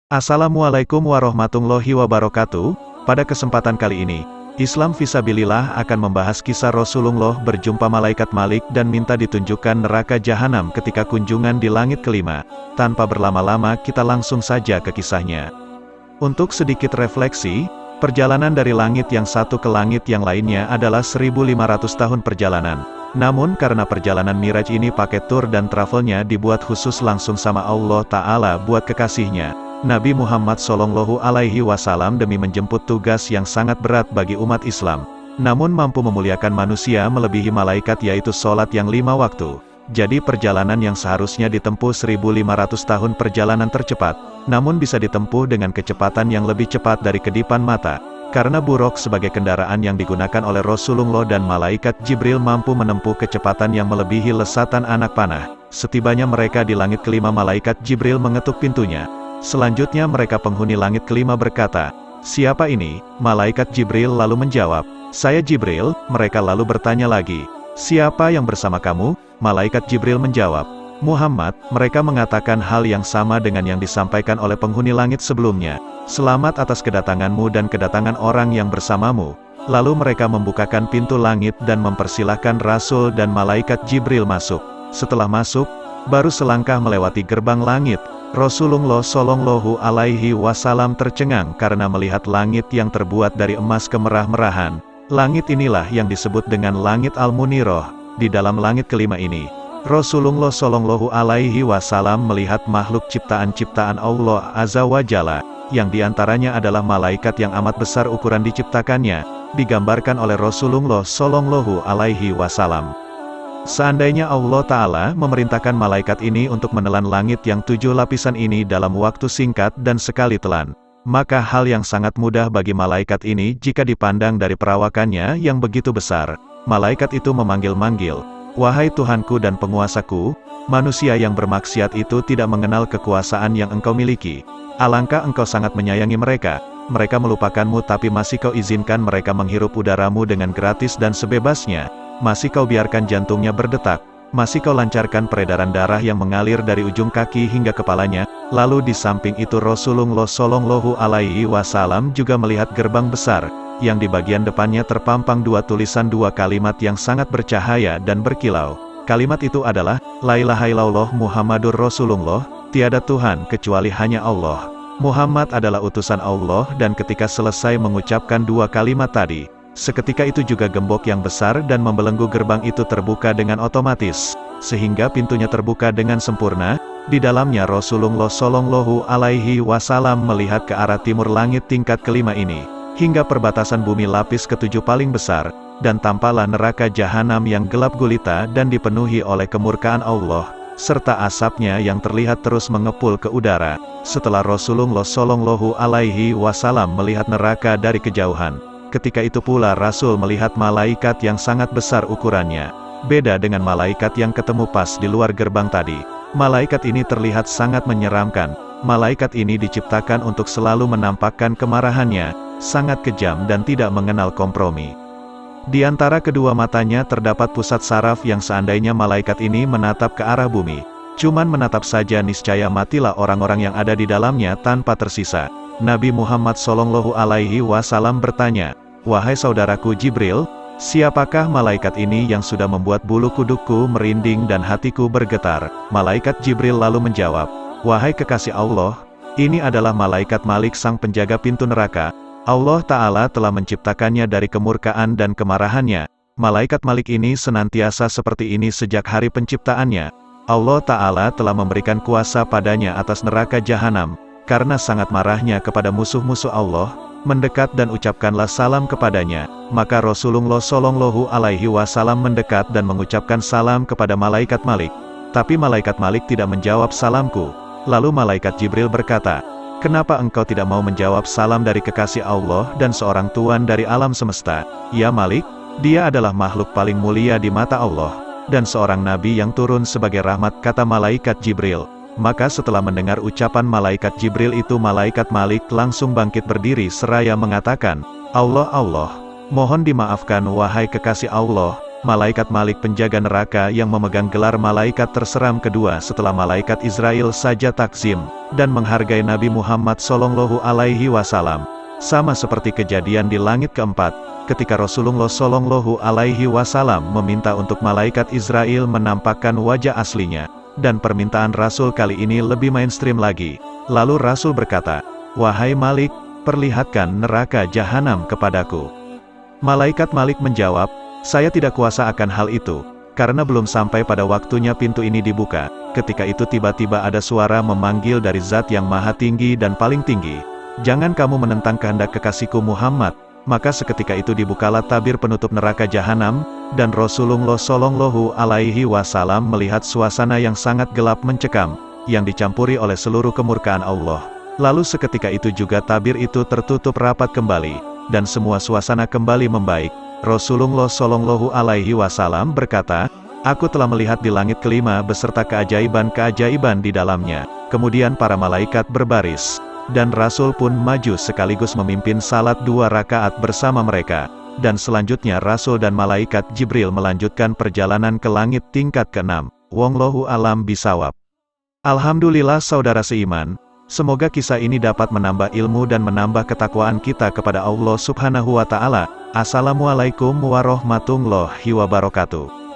Assalamualaikum warahmatullahi wabarakatuh. Pada kesempatan kali ini, Islam Fisabilillah akan membahas kisah Rasulullah berjumpa malaikat Malik dan minta ditunjukkan neraka jahanam ketika kunjungan di langit kelima. Tanpa berlama-lama kita langsung saja ke kisahnya. Untuk sedikit refleksi, perjalanan dari langit yang satu ke langit yang lainnya adalah 1500 tahun perjalanan. Namun karena perjalanan Miraj ini pakai tour dan travelnya dibuat khusus langsung sama Allah Ta'ala buat kekasihnya, Nabi Muhammad SAW demi menjemput tugas yang sangat berat bagi umat Islam, namun mampu memuliakan manusia melebihi malaikat yaitu sholat yang 5 waktu. Jadi perjalanan yang seharusnya ditempuh 1500 tahun perjalanan tercepat, namun bisa ditempuh dengan kecepatan yang lebih cepat dari kedipan mata. Karena buruk sebagai kendaraan yang digunakan oleh Rasulullah dan malaikat Jibril mampu menempuh kecepatan yang melebihi lesatan anak panah. Setibanya mereka di langit kelima malaikat Jibril mengetuk pintunya. Selanjutnya mereka penghuni langit kelima berkata, "Siapa ini?" Malaikat Jibril lalu menjawab, "Saya Jibril." Mereka lalu bertanya lagi, "Siapa yang bersama kamu?" Malaikat Jibril menjawab, "Muhammad." Mereka mengatakan hal yang sama dengan yang disampaikan oleh penghuni langit sebelumnya. "Selamat atas kedatanganmu dan kedatangan orang yang bersamamu." Lalu mereka membukakan pintu langit dan mempersilahkan Rasul dan malaikat Jibril masuk. Setelah masuk, baru selangkah melewati gerbang langit, Rasulullah SAW tercengang karena melihat langit yang terbuat dari emas kemerah-merahan. Langit inilah yang disebut dengan langit Al-Muniroh. Di dalam langit kelima ini, Rasulullah SAW melihat makhluk ciptaan-ciptaan Allah Azza wa Jalla, yang diantaranya adalah malaikat yang amat besar ukuran diciptakannya, digambarkan oleh Rasulullah SAW. Seandainya Allah Ta'ala memerintahkan malaikat ini untuk menelan langit yang 7 lapisan ini dalam waktu singkat dan sekali telan, maka hal yang sangat mudah bagi malaikat ini jika dipandang dari perawakannya yang begitu besar. Malaikat itu memanggil-manggil, "Wahai Tuhanku dan penguasaku, manusia yang bermaksiat itu tidak mengenal kekuasaan yang Engkau miliki. Alangkah Engkau sangat menyayangi mereka. Mereka melupakanmu tapi masih Kau izinkan mereka menghirup udaramu dengan gratis dan sebebasnya. Masih Kau biarkan jantungnya berdetak. Masih Kau lancarkan peredaran darah yang mengalir dari ujung kaki hingga kepalanya." Lalu di samping itu Rasulullah SAW juga melihat gerbang besar, yang di bagian depannya terpampang 2 tulisan 2 kalimat yang sangat bercahaya dan berkilau. Kalimat itu adalah, "La ilaha illallah Muhammadur Rasulullah." Tiada Tuhan kecuali hanya Allah. Muhammad adalah utusan Allah. Dan ketika selesai mengucapkan 2 kalimat tadi, seketika itu juga gembok yang besar dan membelenggu gerbang itu terbuka dengan otomatis, sehingga pintunya terbuka dengan sempurna. Di dalamnya Rasulullah SAW melihat ke arah timur langit tingkat kelima ini, hingga perbatasan bumi lapis ke-7 paling besar, dan tampaklah neraka jahanam yang gelap gulita dan dipenuhi oleh kemurkaan Allah, serta asapnya yang terlihat terus mengepul ke udara. Setelah Rasulullah SAW melihat neraka dari kejauhan, ketika itu pula Rasul melihat malaikat yang sangat besar ukurannya. Beda dengan malaikat yang ketemu pas di luar gerbang tadi. Malaikat ini terlihat sangat menyeramkan. Malaikat ini diciptakan untuk selalu menampakkan kemarahannya, sangat kejam dan tidak mengenal kompromi. Di antara kedua matanya terdapat pusat saraf yang seandainya malaikat ini menatap ke arah bumi, cuman menatap saja niscaya matilah orang-orang yang ada di dalamnya tanpa tersisa. Nabi Muhammad SAW bertanya, "Wahai saudaraku Jibril, siapakah malaikat ini yang sudah membuat bulu kudukku merinding dan hatiku bergetar?" Malaikat Jibril lalu menjawab, "Wahai kekasih Allah, ini adalah malaikat Malik sang penjaga pintu neraka. Allah Ta'ala telah menciptakannya dari kemurkaan dan kemarahannya. Malaikat Malik ini senantiasa seperti ini sejak hari penciptaannya. Allah Ta'ala telah memberikan kuasa padanya atas neraka jahanam, karena sangat marahnya kepada musuh-musuh Allah. Mendekat dan ucapkanlah salam kepadanya." Maka Rasulullah SAW mendekat dan mengucapkan salam kepada malaikat Malik. Tapi malaikat Malik tidak menjawab salamku. Lalu malaikat Jibril berkata, "Kenapa engkau tidak mau menjawab salam dari kekasih Allah dan seorang Tuhan dari alam semesta?" "Ya Malik, dia adalah makhluk paling mulia di mata Allah, dan seorang nabi yang turun sebagai rahmat," kata malaikat Jibril. Maka setelah mendengar ucapan malaikat Jibril itu malaikat Malik langsung bangkit berdiri seraya mengatakan, "Allah, mohon dimaafkan wahai kekasih Allah, malaikat Malik penjaga neraka yang memegang gelar malaikat terseram kedua setelah malaikat Israel saja takzim dan menghargai Nabi Muhammad Shallallahu Alaihi Wasallam. Sama seperti kejadian di langit keempat, ketika Rasulullah Shallallahu Alaihi Wasallam meminta untuk malaikat Israel menampakkan wajah aslinya, dan permintaan Rasul kali ini lebih mainstream lagi. Lalu Rasul berkata, "Wahai Malik, perlihatkan neraka jahanam kepadaku." Malaikat Malik menjawab, "Saya tidak kuasa akan hal itu, karena belum sampai pada waktunya pintu ini dibuka." Ketika itu tiba-tiba ada suara memanggil dari Zat yang Maha Tinggi dan Paling Tinggi, "Jangan kamu menentang kehendak kekasihku Muhammad." Maka seketika itu dibukalah tabir penutup neraka jahanam, dan Rasulullah Shallallahu Alaihi Wasallam melihat suasana yang sangat gelap mencekam, yang dicampuri oleh seluruh kemurkaan Allah. Lalu seketika itu juga tabir itu tertutup rapat kembali, dan semua suasana kembali membaik. Rasulullah Shallallahu Alaihi Wasallam berkata, "Aku telah melihat di langit kelima beserta keajaiban-keajaiban di dalamnya." Kemudian para malaikat berbaris, dan Rasul pun maju sekaligus memimpin salat 2 rakaat bersama mereka. Dan selanjutnya Rasul dan malaikat Jibril melanjutkan perjalanan ke langit tingkat ke-6. Wallahu a'lam bishawab. Alhamdulillah saudara seiman, semoga kisah ini dapat menambah ilmu dan menambah ketakwaan kita kepada Allah Subhanahu wa Ta'ala. Assalamualaikum warahmatullahi wabarakatuh.